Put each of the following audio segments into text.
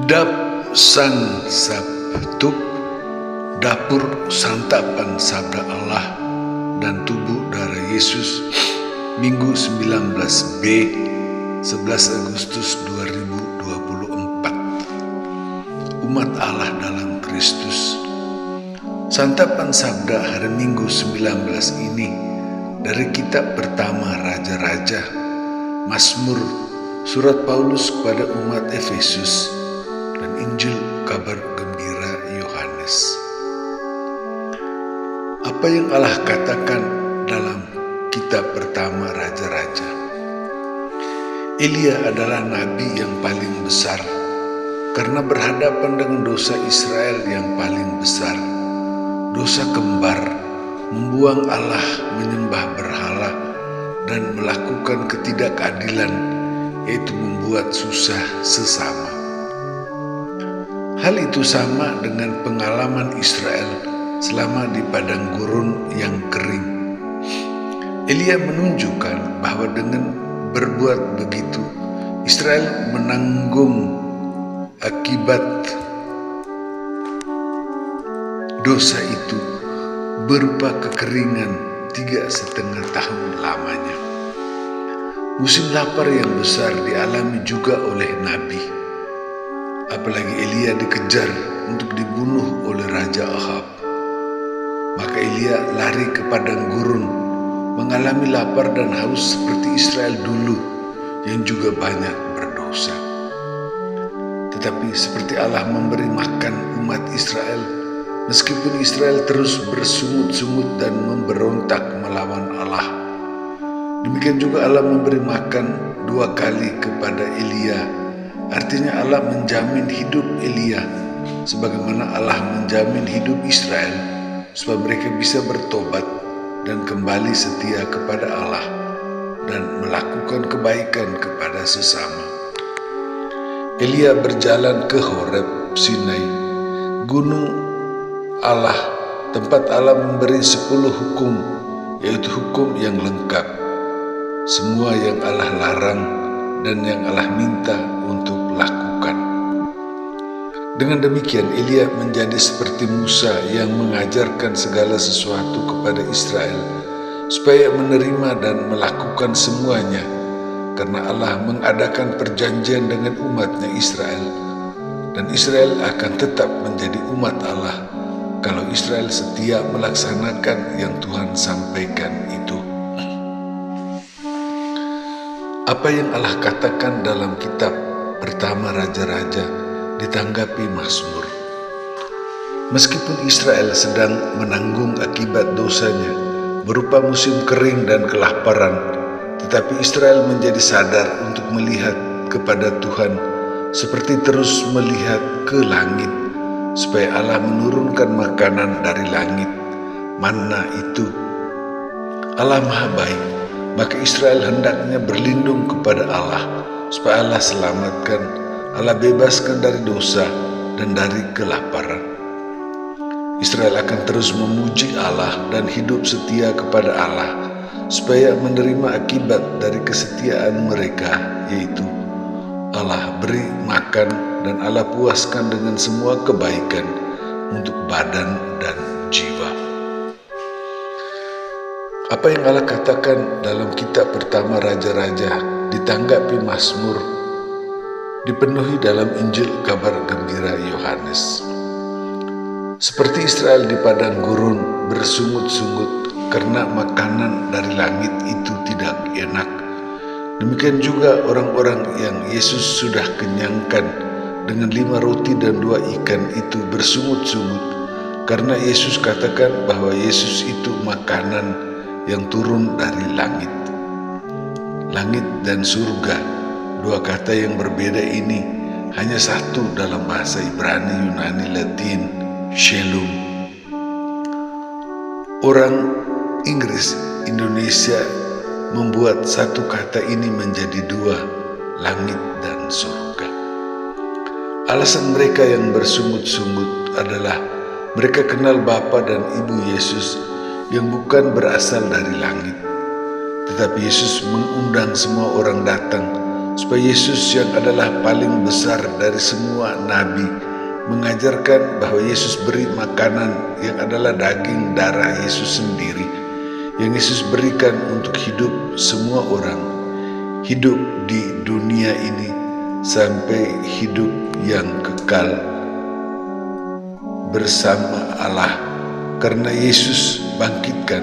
Dap Sang Sabtup, dapur santapan sabda Allah dan tubuh darah Yesus, Minggu 19B, 11 Agustus 2024. Umat Allah dalam Kristus. Santapan sabda hari Minggu 19 ini dari kitab pertama Raja-Raja, Mazmur, surat Paulus kepada umat Efesus, dan Injil kabar gembira Yohanes. Apa yang Allah katakan dalam kitab pertama Raja-Raja? Elia adalah nabi yang paling besar karena berhadapan dengan dosa Israel yang paling besar, dosa kembar, membuang Allah, menyembah berhala, dan melakukan ketidakadilan, yaitu membuat susah sesama. Hal itu sama dengan pengalaman Israel selama di padang gurun yang kering. Elia menunjukkan bahwa dengan berbuat begitu, Israel menanggung akibat dosa itu berupa kekeringan 3,5 tahun lamanya. Musim lapar yang besar dialami juga oleh Nabi. Apalagi Elia dikejar untuk dibunuh oleh Raja Ahab. Maka Elia lari ke padang gurun, mengalami lapar dan haus seperti Israel dulu yang juga banyak berdosa. Tetapi seperti Allah memberi makan umat Israel, meskipun Israel terus bersungut-sungut dan memberontak melawan Allah. Demikian juga Allah memberi makan 2 kali kepada Elia. Artinya Allah menjamin hidup Elia, sebagaimana Allah menjamin hidup Israel, supaya mereka bisa bertobat dan kembali setia kepada Allah dan melakukan kebaikan kepada sesama. Elia berjalan ke Horeb, Sinai, gunung Allah, tempat Allah memberi 10 hukum, yaitu hukum yang lengkap, semua yang Allah larang dan yang Allah minta untuk lakukan. Dengan demikian Elia menjadi seperti Musa yang mengajarkan segala sesuatu kepada Israel supaya menerima dan melakukan semuanya, karena Allah mengadakan perjanjian dengan umatnya Israel, dan Israel akan tetap menjadi umat Allah kalau Israel setia melaksanakan yang Tuhan sampaikan itu. Apa yang Allah katakan dalam kitab pertama Raja-Raja ditanggapi Mazmur. Meskipun Israel sedang menanggung akibat dosanya berupa musim kering dan kelaparan, tetapi Israel menjadi sadar untuk melihat kepada Tuhan seperti terus melihat ke langit, supaya Allah menurunkan makanan dari langit, manna itu. Allah Maha Baik, maka Israel hendaknya berlindung kepada Allah, supaya Allah selamatkan, Allah bebaskan dari dosa dan dari kelaparan. Israel akan terus memuji Allah dan hidup setia kepada Allah, supaya menerima akibat dari kesetiaan mereka, yaitu Allah beri makan dan Allah puaskan dengan semua kebaikan untuk badan dan jiwa. Apa yang Allah katakan dalam kitab pertama Raja-Raja ditanggapi Mazmur dipenuhi dalam Injil kabar gembira Yohanes. Seperti Israel di padang gurun bersungut-sungut karena makanan dari langit itu tidak enak, demikian juga orang-orang yang Yesus sudah kenyangkan dengan 5 roti dan 2 ikan itu bersungut-sungut karena Yesus katakan bahwa Yesus itu makanan yang turun dari langit. Langit dan surga, 2 kata yang berbeda ini hanya satu dalam bahasa Ibrani, Yunani, Latin, Shalom. Orang Inggris Indonesia membuat satu kata ini menjadi 2, langit dan surga. Alasan mereka yang bersungut-sungut adalah mereka kenal Bapa dan Ibu Yesus yang bukan berasal dari langit. Tetapi Yesus mengundang semua orang datang supaya Yesus yang adalah paling besar dari semua nabi mengajarkan bahwa Yesus beri makanan yang adalah daging darah Yesus sendiri, yang Yesus berikan untuk hidup semua orang, hidup di dunia ini sampai hidup yang kekal bersama Allah. Karena Yesus bangkitkan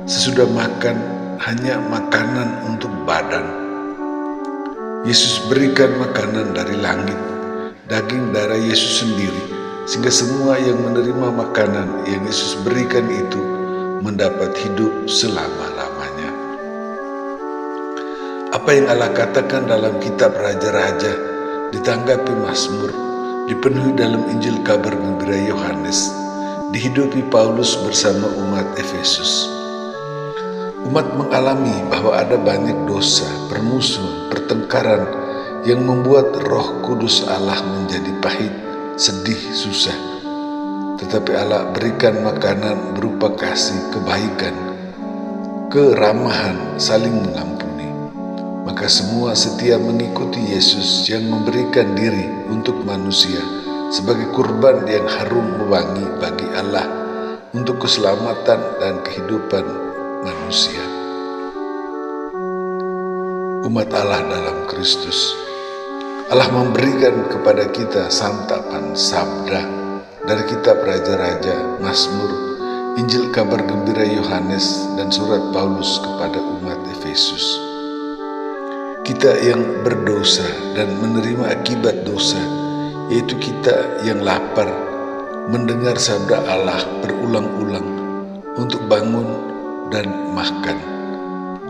sesudah makan hanya makanan untuk badan. Yesus berikan makanan dari langit, daging darah Yesus sendiri, sehingga semua yang menerima makanan yang Yesus berikan itu mendapat hidup selama-lamanya. Apa yang Allah katakan dalam kitab Raja-Raja, ditanggapi Mazmur, dipenuhi dalam Injil Kabar Gembira Yohanes, dihidupi Paulus bersama umat Efesus. Umat mengalami bahwa ada banyak dosa, permusuhan, pertengkaran yang membuat Roh Kudus Allah menjadi pahit, sedih, susah. Tetapi Allah berikan makanan berupa kasih, kebaikan, keramahan, saling mengampuni. Maka semua setia mengikuti Yesus yang memberikan diri untuk manusia sebagai kurban yang harum mewangi bagi Allah untuk keselamatan dan kehidupan manusia. Umat Allah dalam Kristus, Allah memberikan kepada kita santapan sabda dari kitab Raja-Raja, Mazmur, Injil Kabar Gembira Yohanes, dan surat Paulus kepada umat Efesus. Kita yang berdosa dan menerima akibat dosa, yaitu kita yang lapar mendengar sabda Allah berulang-ulang untuk bangun dan makan.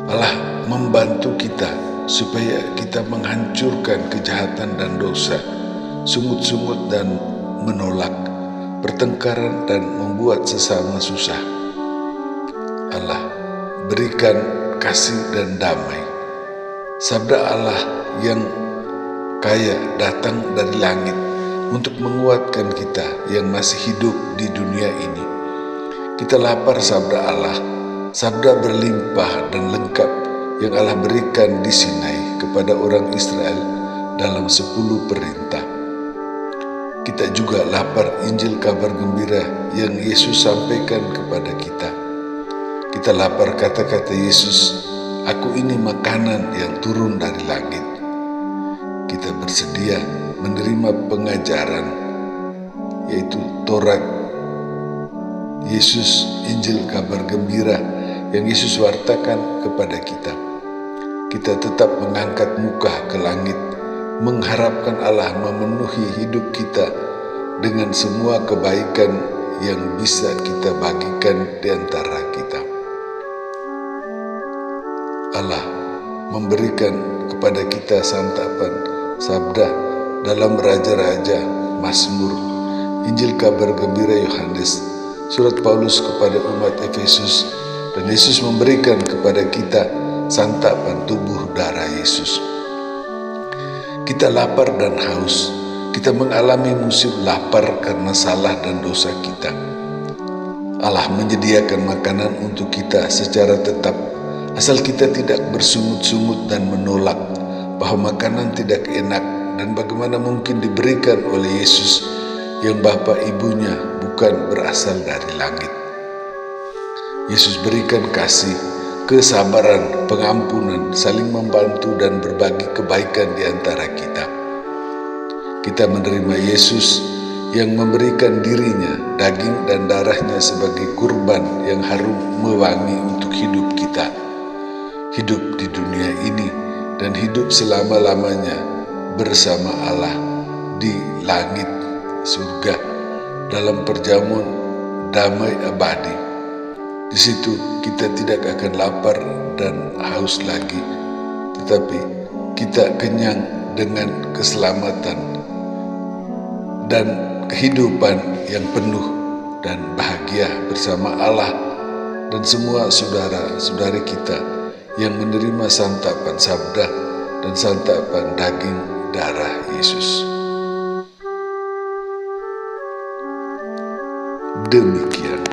Allah membantu kita supaya kita menghancurkan kejahatan dan dosa, sungut-sungut dan menolak, pertengkaran dan membuat sesama susah. Allah berikan kasih dan damai. Sabda Allah yang kaya datang dari langit untuk menguatkan kita yang masih hidup di dunia ini. Kita lapar sabda Allah, sabda berlimpah dan lengkap yang Allah berikan di Sinai kepada orang Israel dalam 10 perintah. Kita juga lapar Injil Kabar Gembira yang Yesus sampaikan kepada kita. Kita lapar kata-kata Yesus, "Aku ini makanan yang turun dari langit." Kita bersedia menerima pengajaran, yaitu Taurat, Yesus, Injil Kabar Gembira yang Yesus wartakan kepada kita. Kita tetap mengangkat muka ke langit, mengharapkan Allah memenuhi hidup kita dengan semua kebaikan yang bisa kita bagikan di antara kita. Allah memberikan kepada kita santapan sabda dalam Raja-Raja, Mazmur, Injil Kabar Gembira Yohanes, surat Paulus kepada umat Efesus, dan Yesus memberikan kepada kita santapan tubuh darah Yesus. Kita lapar dan haus, kita mengalami musim lapar karena salah dan dosa kita. Allah menyediakan makanan untuk kita secara tetap, asal kita tidak bersungut-sungut dan menolak bahwa makanan tidak enak, dan bagaimana mungkin diberikan oleh Yesus yang Bapa Ibunya bukan berasal dari langit. Yesus berikan kasih, kesabaran, pengampunan, saling membantu dan berbagi kebaikan di antara kita. Kita menerima Yesus yang memberikan dirinya, daging dan darahnya sebagai kurban yang harum mewangi untuk hidup kita. Hidup di dunia ini dan hidup selama-lamanya bersama Allah di langit surga dalam perjamuan damai abadi. Di situ kita tidak akan lapar dan haus lagi, tetapi kita kenyang dengan keselamatan dan kehidupan yang penuh dan bahagia bersama Allah dan semua saudara-saudari kita yang menerima santapan sabda dan santapan daging darah Yesus. Demikian.